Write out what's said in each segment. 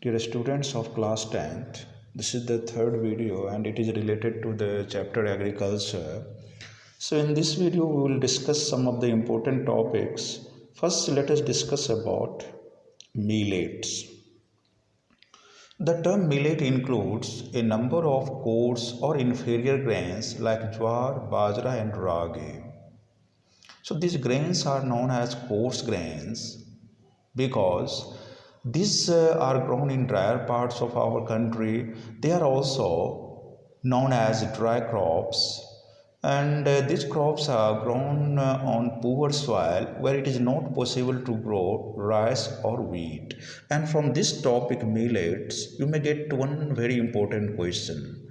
Dear students of class 10th, this is the third video and it is related to the chapter agriculture. So in this video we will discuss some of the important topics. First let us discuss about millets. The term millet includes a number of coarse or inferior grains like jowar, bajra and ragi. So these grains are known as coarse grains because these are grown in drier parts of our country. They are also known as dry crops, and these crops are grown on poor soil where it is not possible to grow rice or wheat. And from this topic, millets, you may get one very important question: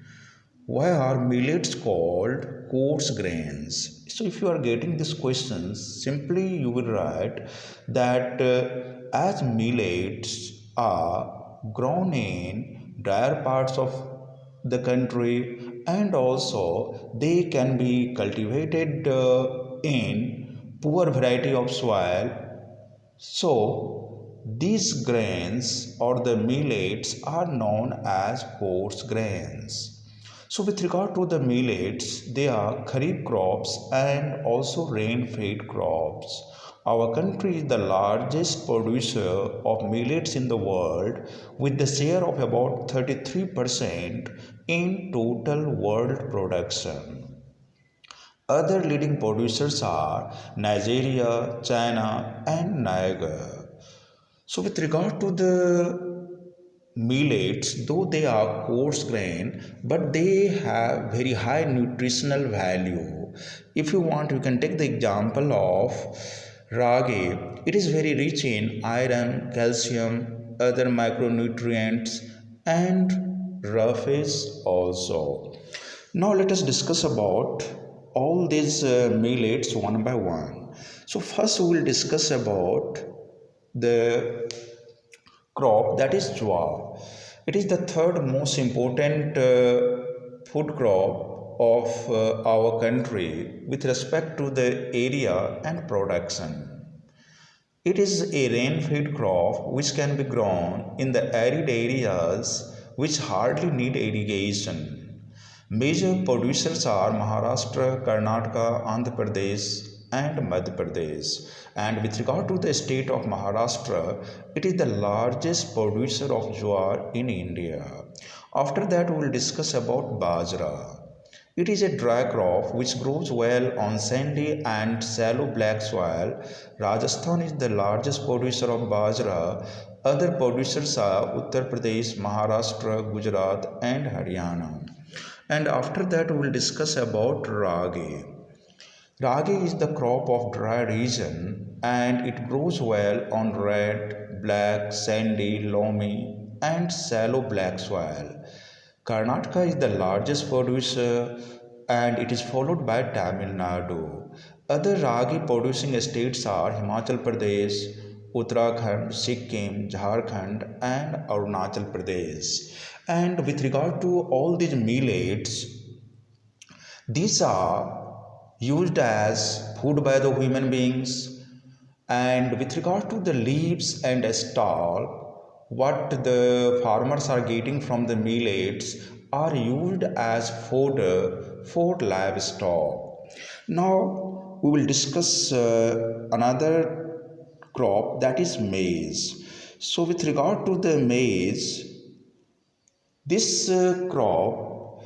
why are millets called coarse grains? So, if you are getting this question, simply you will write that as millets are grown in drier parts of the country and also they can be cultivated in poor variety of soil, so these grains or the millets are known as coarse grains. So with regard to the millets, they are kharif crops and also rain-fed crops. Our country is the largest producer of millets in the world with the share of about 33% in total world production. Other leading producers are Nigeria, China, and Niger. So, with regard to the millets, though they are coarse grain, but they have very high nutritional value. If you want, you can take the example of ragi. It is very rich in iron, calcium, other micronutrients, and roughage also. Now let us discuss about all these millets one by one. So first we will discuss about the crop that is jowar. It is the third most important food crop of our country with respect to the area and production. It is a rain-fed crop which can be grown in the arid areas which hardly need irrigation. Major producers are Maharashtra, Karnataka, Andhra Pradesh, and Madhya Pradesh. And with regard to the state of Maharashtra, it is the largest producer of jowar in India. After that, we will discuss about bajra. It is a dry crop which grows well on sandy and shallow black soil. Rajasthan is the largest producer of bajra. Other producers are Uttar Pradesh, Maharashtra, Gujarat, and Haryana. And after that, we will discuss about ragi. Ragi is the crop of dry region and it grows well on red, black, sandy, loamy, and shallow black soil. Karnataka is the largest producer and it is followed by Tamil Nadu. Other ragi producing states are Himachal Pradesh, Uttarakhand, Sikkim, Jharkhand, and Arunachal Pradesh. And with regard to all these millets, these are used as food by the human beings. And with regard to the leaves and stall, what the farmers are getting from the millets are used as fodder for livestock. Now we will discuss another crop, that is maize. So with regard to the maize, this crop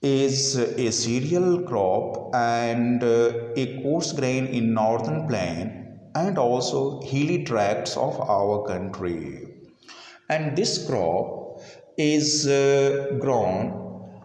is a cereal crop and a coarse grain in northern plain and also hilly tracts of our country. And this crop is grown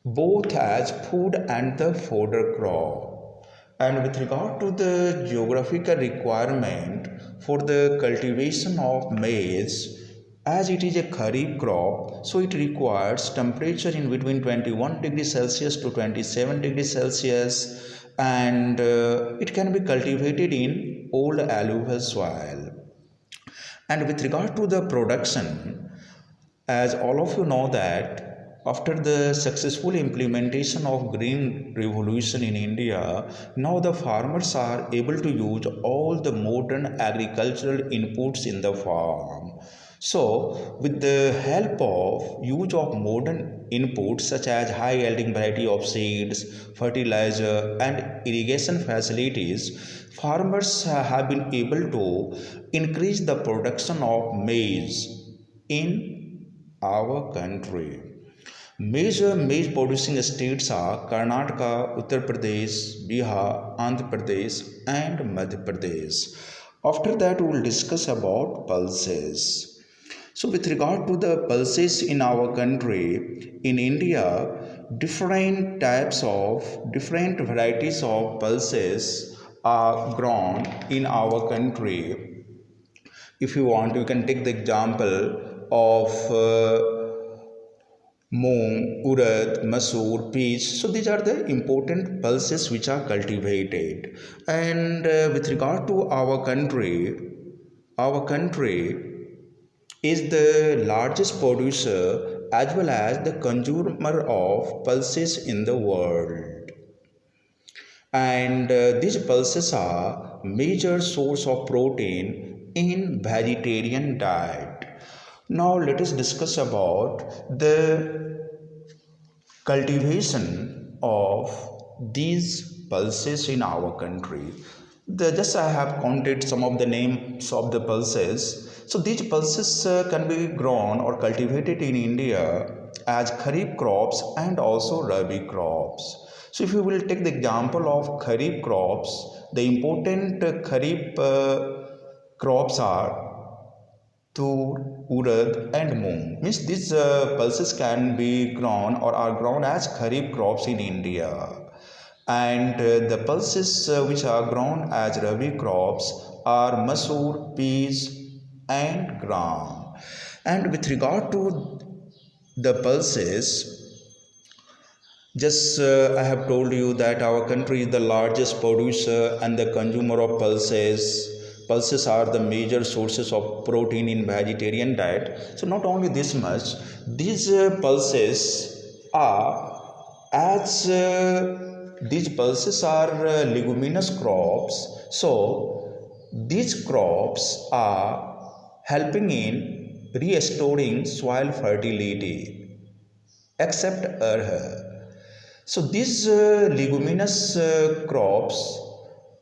both as food and the fodder crop. And with regard to the geographical requirement for the cultivation of maize, as it is a kharif crop, so it requires temperature in between 21 degrees Celsius to 27 degrees Celsius, and it can be cultivated in old alluvial soil. And with regard to the production, as all of you know that After the successful implementation of green revolution in India, now the farmers are able to use all the modern agricultural inputs in the farm. So, with the help of use of modern inputs such as high yielding variety of seeds, fertilizer, and irrigation facilities, farmers have been able to increase the production of maize in our country. Major maize producing states are Karnataka, Uttar Pradesh, Bihar, Andhra Pradesh, and Madhya Pradesh. After that, we will discuss about pulses. So, with regard to the pulses in our country, in India, different varieties of pulses are grown in our country. If you want, you can take the example of moong, urad, masoor, peas. So these are the important pulses which are cultivated. And with regard to our country is the largest producer as well as the consumer of pulses in the world. And these pulses are major source of protein in vegetarian diet. Now let us discuss about the cultivation of these pulses in our country. Just I have counted some of the names of the pulses. So these pulses can be grown or cultivated in India as kharif crops and also rabi crops. So if you will take the example of kharif crops, the important kharif crops are tur, urad, and moong. Means these pulses can be grown or are grown as kharif crops in India. And the pulses which are grown as rabi crops are masoor, peas, and gram. And with regard to the pulses, just I have told you that our country is the largest producer and the consumer of pulses. Pulses are the major sources of protein in vegetarian diet. So not only this much, these pulses are these pulses are leguminous crops. So these crops are helping in restoring soil fertility, except arhar. So these leguminous crops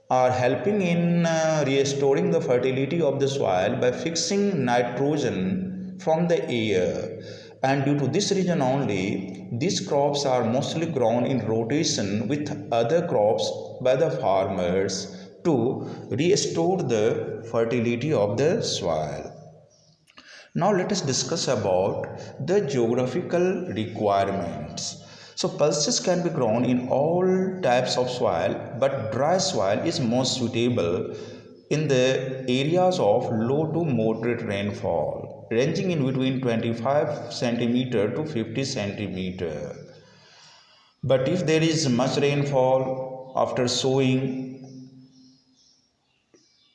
are helping in restoring the fertility of the soil by fixing nitrogen from the air. And due to this reason only, these crops are mostly grown in rotation with other crops by the farmers to restore the fertility of the soil. Now let us discuss about the geographical requirements. So pulses can be grown in all types of soil, but dry soil is most suitable in the areas of low to moderate rainfall, ranging in between 25 centimeter to 50 centimeter. But if there is much rainfall after sowing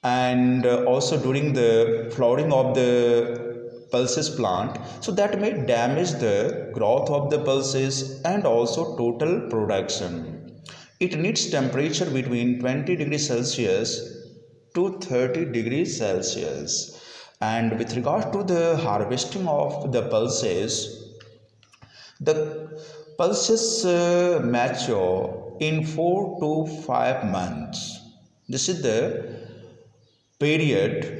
and also during the flowering of the pulses plant, so that may damage the growth of the pulses and also total production. It needs temperature between 20 degrees Celsius to 30 degrees Celsius. And with regard to the harvesting of the pulses mature in 4 to 5 months. This is the period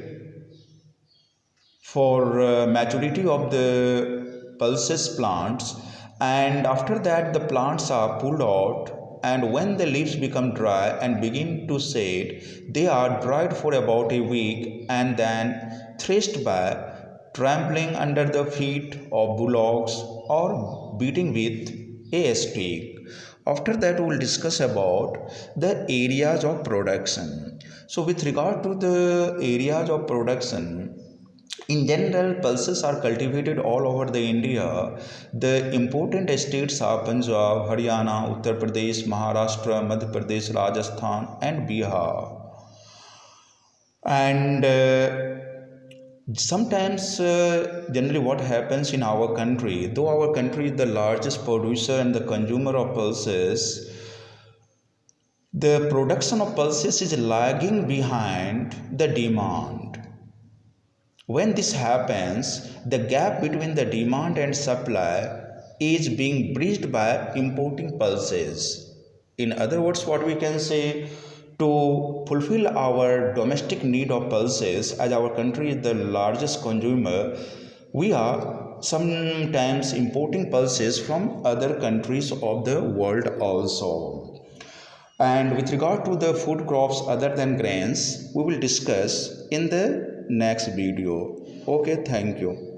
for maturity of the pulses plants, and after that the plants are pulled out, and when the leaves become dry and begin to shade, they are dried for about a week and then threshed by trampling under the feet of bullocks or beating with a stick. After that, we will discuss about the areas of production. So, with regard to the areas of production, in general, pulses are cultivated all over the India. The important states are Punjab, Haryana, Uttar Pradesh, Maharashtra, Madhya Pradesh, Rajasthan, and Bihar. And Sometimes, generally, what happens in our country, though our country is the largest producer and the consumer of pulses, the production of pulses is lagging behind the demand. When this happens, the gap between the demand and supply is being bridged by importing pulses. In other words, what we can say, to fulfill our domestic need of pulses, as our country is the largest consumer, we are sometimes importing pulses from other countries of the world also. And with regard to the food crops other than grains, we will discuss in the next video. Okay, thank you.